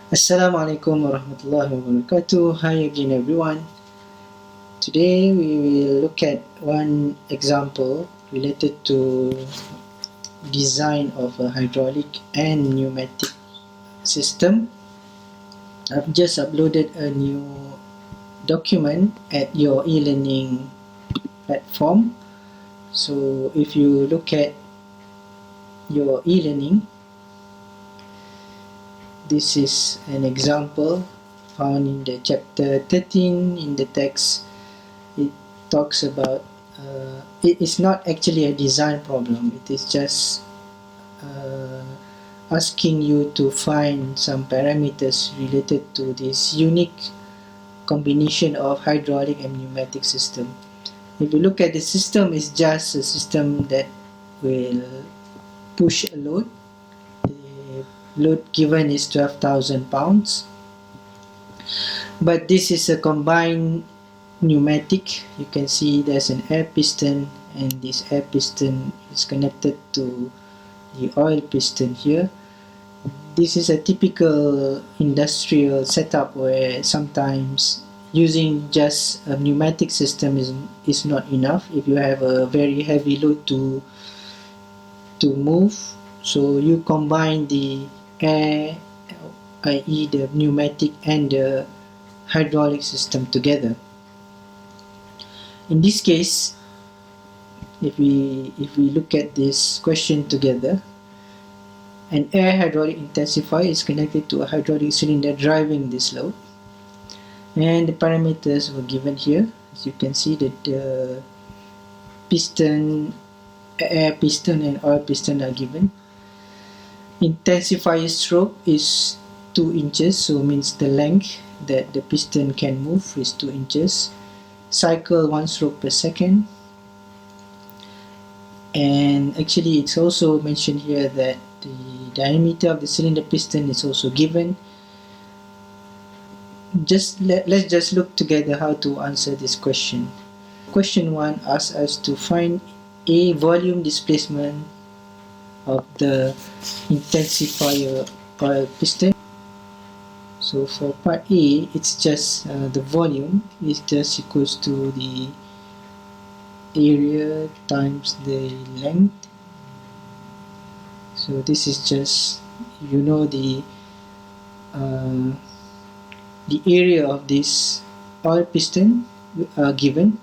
Assalamualaikum warahmatullahi wabarakatuh. Hi again, everyone. Today we will look at one example related to design of a hydraulic and pneumatic system. I've just uploaded a new document at your e-learning platform. So if you look at your e-learning, this is an example found in the chapter 13 in the text. It talks about it is not actually a design problem. It is just uh, asking you to find some parameters related to this unique combination of hydraulic and pneumatic system. If you look at the system, it's just a system that will push a load. The load given is 12,000 pounds, but this is a combined pneumatic. You can see there's an air piston, and this air piston is connected to the oil piston here. This is a typical industrial setup where sometimes using just a pneumatic system is not enough if you have a very heavy load to move. So you combine the air, i.e. the pneumatic and the hydraulic system together. In this case, if we look at this question together, an air hydraulic intensifier is connected to a hydraulic cylinder driving this load, and the parameters were given here. As you can see that the piston, air piston and oil piston are given. Intensifier stroke is 2 inches, so means the length that the piston can move is 2 inches. Cycle 1 stroke per second. And actually it's also mentioned here that the diameter of the cylinder piston is also given. Let's just look together how to answer this question. Question 1 asks us to find a volume displacement of the intensifier oil piston. So for part A, it's just the volume is just equals to the area times the length. So this is just, you know, the area of this oil piston given,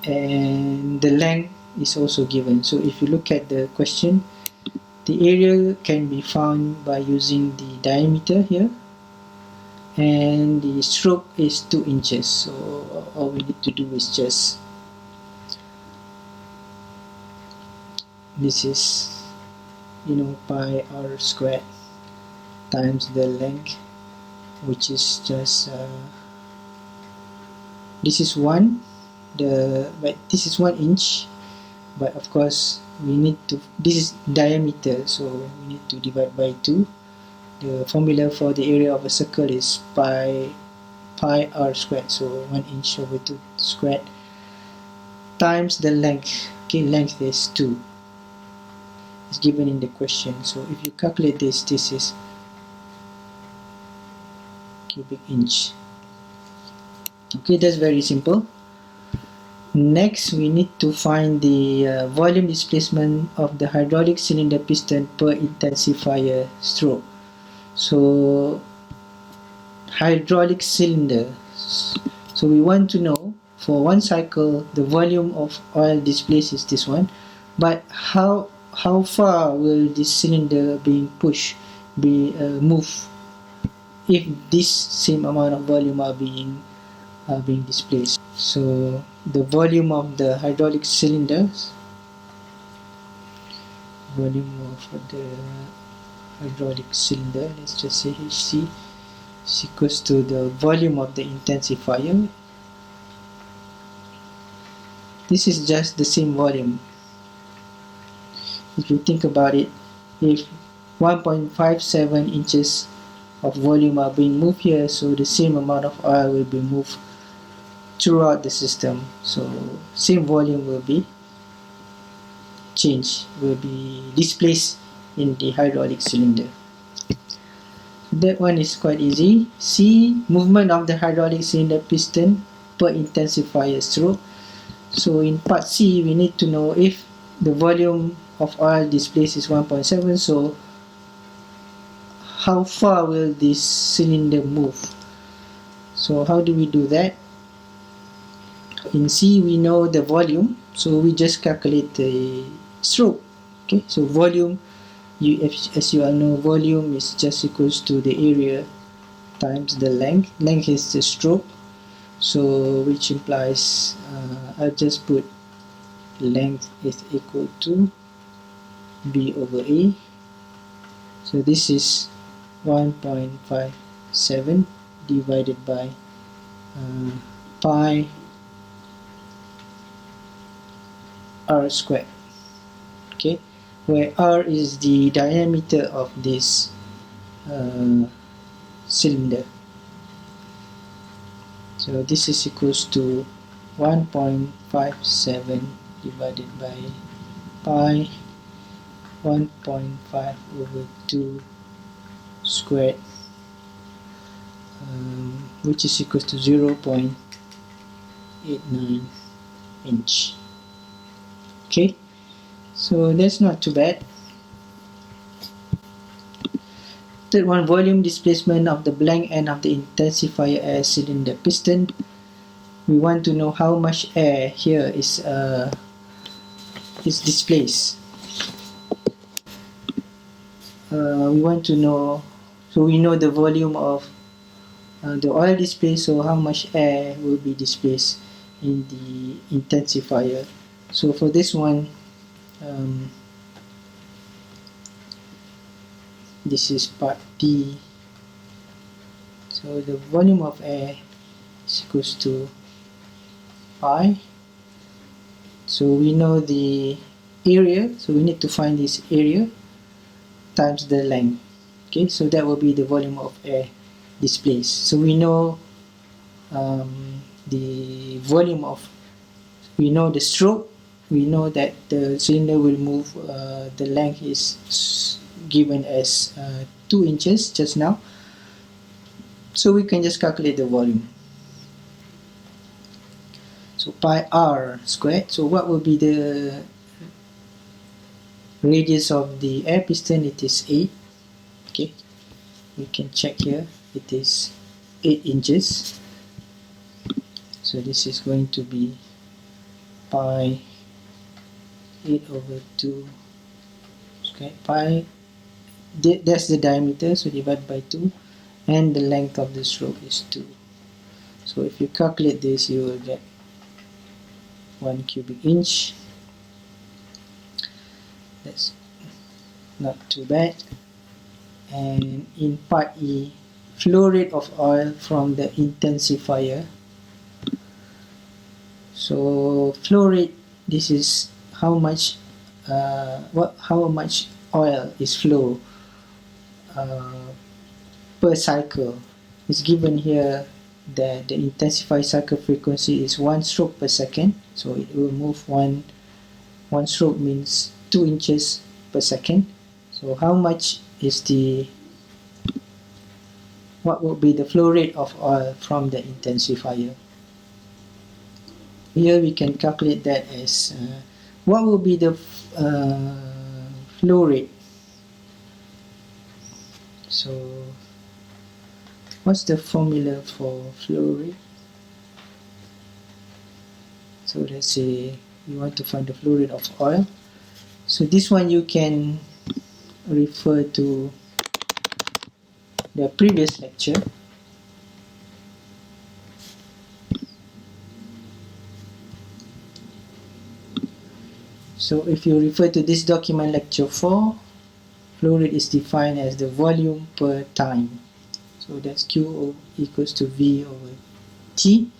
and the length is also given. So if you look at the question, the area can be found by using the diameter here, and the stroke is 2 inches. So all we need to do is just, this is, pi r squared times the length, which is just this is 1, but this is 1 inch, but of course we need to, this is diameter, so we need to divide by 2. The formula for the area of a circle is pi r squared, so 1 inch over 2 squared, times the length. Okay, length is 2. It's given in the question. So if you calculate this, this is cubic inch. Okay, that's very simple. Next, we need to find the volume displacement of the hydraulic cylinder piston per intensifier stroke. So hydraulic cylinder, so we want to know for one cycle the volume of oil displaced is this one, but how far will this cylinder being pushed be move if this same amount of volume are being displaced. So the volume of the hydraulic cylinders, let's just say HC, is equals to the volume of the intensifier. This is just the same volume. If you think about it, if 1.57 inches of volume are being moved here, so the same amount of oil will be moved throughout the system. So same volume will be changed, will be displaced in the hydraulic cylinder. That one is quite easy. C, movement of the hydraulic cylinder piston per intensifier stroke. So in part C, we need to know if the volume of oil displaced is 1.7, so how far will this cylinder move? So how do we do that? In C, we know the volume, so we just calculate the stroke. Okay, so volume, as you all know, volume is just equals to the area times the length. Length is the stroke, so which implies I'll just put length is equal to B over A. So this is 1.57 divided by pi r squared. Okay, where r is the diameter of this cylinder. So this is equals to 1.57 divided by pi 1.5 over 2 squared, which is equals to 0.89 inch. Okay, so that's not too bad. Third one, volume displacement of the blank end of the intensifier air cylinder piston. We want to know how much air here is displaced. We want to know, so we know the volume of the oil displaced, so how much air will be displaced in the intensifier. So for this one, this is part D. So the volume of air is equals to pi. So we know the area, so we need to find this area times the length. Okay, so that will be the volume of air displaced. So we know the volume of, we know the stroke, we know that the cylinder will move, the length is given as 2 inches just now, so we can just calculate the volume. So pi r squared, so what will be the radius of the air piston? It is 8. Okay, we can check here, it is 8 inches, so this is going to be pi 8 over 2 squared. Pi, that's the diameter, so divide by 2, and the length of the stroke is 2. So if you calculate this, you will get 1 cubic inch. That's not too bad. And in part E, flow rate of oil from the intensifier. So flow rate, this is how much how much oil is flow per cycle. It's given here that the intensifier cycle frequency is 1 stroke per second, so it will move one stroke means 2 inches per second. So how much is what will be the flow rate of oil from the intensifier? Here we can calculate that as what will be the flow rate. So what's the formula for flow rate? So let's say you want to find the flow rate of oil. So this one you can refer to the previous lecture. So if you refer to this document, lecture 4, flow rate is defined as the volume per time. So that's Q equals to V over T.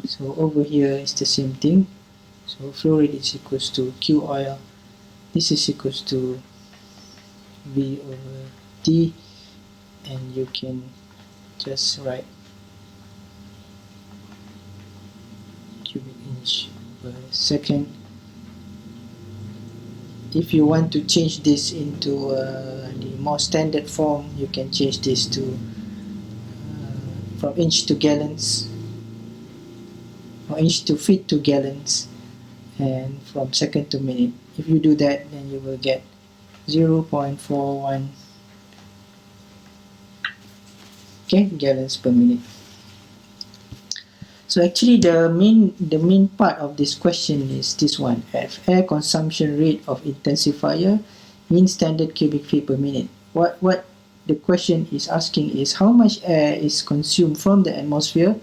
So over here is the same thing. So flow rate is equals to Q oil. This is equals to V over T, and you can just write cubic inch per second. if you want to change this into the more standard form, you can change this to from inch to gallons, or inch to feet to gallons, and from second to minute. If you do that, then you will get 0.41 gallons per minute. So actually the main part of this question is this one: air consumption rate of intensifier in standard cubic feet per minute. What the question is asking is how much air is consumed from the atmosphere.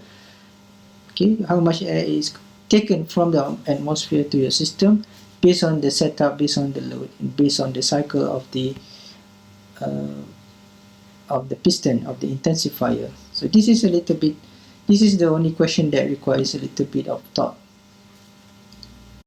How much air is taken from the atmosphere to your system based on the setup, based on the load, and based on the cycle of the piston, of the intensifier. So this is the only question that requires a little bit of thought.